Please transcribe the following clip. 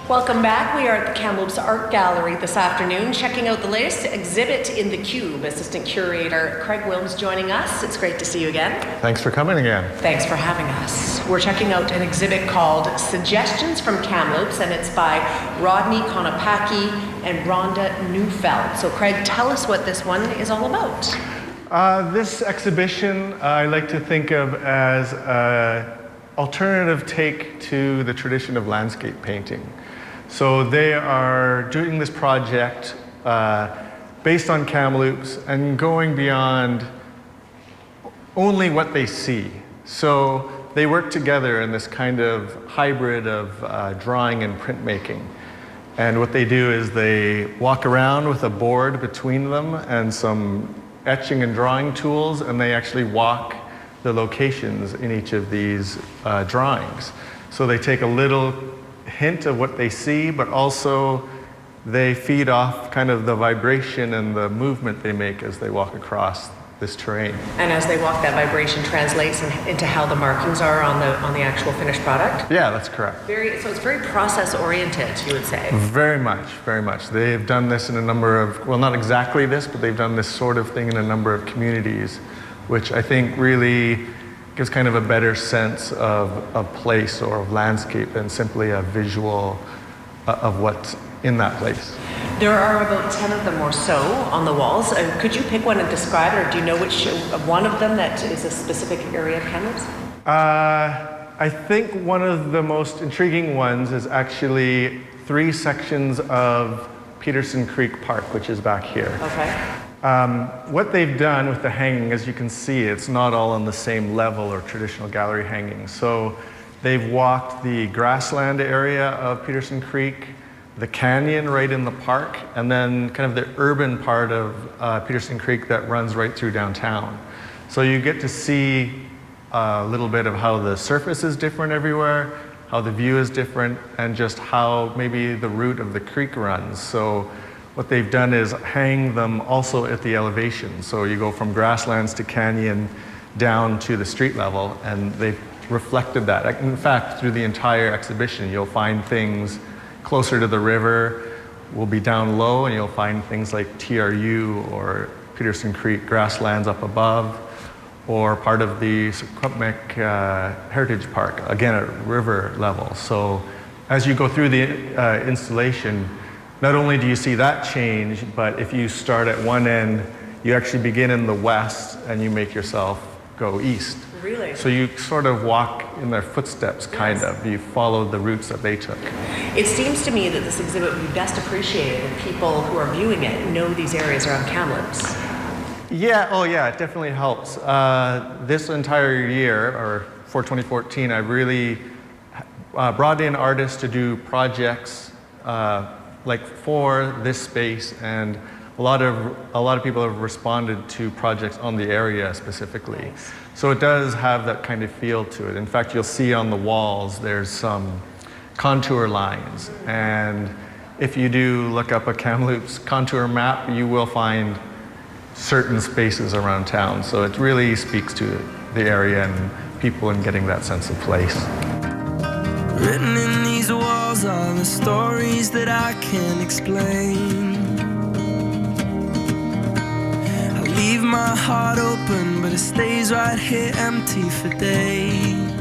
Welcome back. We are at the Kamloops Art Gallery this afternoon, checking out the latest exhibit in the Cube. Assistant Curator Craig Wilms joining us. It's great to see you again. Thanks for coming again. Thanks for having us. We're checking out an exhibit called Suggestions from Kamloops, and it's by Rodney Konopacki and Rhonda Neufeld. So Craig, tell us what this one is all about. This exhibition I like to think of as an alternative take to the tradition of landscape painting. So they are doing this project based on Kamloops and going beyond only what they see. So they work together in this kind of hybrid of drawing and printmaking. And what they do is they walk around with a board between them and some etching and drawing tools, and they actually walk the locations in each of these drawings. So they take a little hint of what they see, but also they feed off kind of the vibration and the movement they make as they walk across this terrain. And as they walk, that vibration translates into how the markings are on the actual finished product? Yeah, that's correct. So it's very process-oriented, you would say? Very much, very much. They've done this in a number of, well, not exactly this, but they've done this sort of thing in a number of communities, which I think really gives kind of a better sense of place or of landscape than simply a visual of what's in that place. There are about 10 of them or so on the walls. Could you pick one and describe it, or do you know which one of them that is a specific area of Kamloops? I think one of the most intriguing ones is actually 3 sections of Peterson Creek Park, which is back here. Okay. What they've done with the hanging, as you can see, it's not all on the same level or traditional gallery hanging. So they've walked the grassland area of Peterson Creek, the canyon right in the park, and then kind of the urban part of Peterson Creek that runs right through downtown. So you get to see a little bit of how the surface is different everywhere, how the view is different, and just how maybe the route of the creek runs. So what they've done is hang them also at the elevation. So you go from grasslands to canyon down to the street level, and they've reflected that. In fact, through the entire exhibition, you'll find things closer to the river will be down low, and you'll find things like TRU or Peterson Creek grasslands up above, or part of the Secwepemc Heritage Park, again at river level. So as you go through the installation, not only do you see that change, but if you start at one end, you actually begin in the west and you make yourself go east. Really? So you sort of walk in their footsteps, kind of. You follow the routes that they took. It seems to me that this exhibit would be best appreciated if people who are viewing it know these areas around Kamloops. Yeah, oh yeah, it definitely helps. This entire year, or for 2014, I really brought in artists to do projects like for this space, and a lot of people have responded to projects on the area specifically. Nice. So it does have that kind of feel to it. In fact, you'll see on the walls there's some contour lines, and if you do look up a Kamloops contour map, you will find certain spaces around town. So it really speaks to the area and people and getting that sense of place. Written in these walls are the stories that I can't explain. I leave my heart open, but it stays right here empty for days.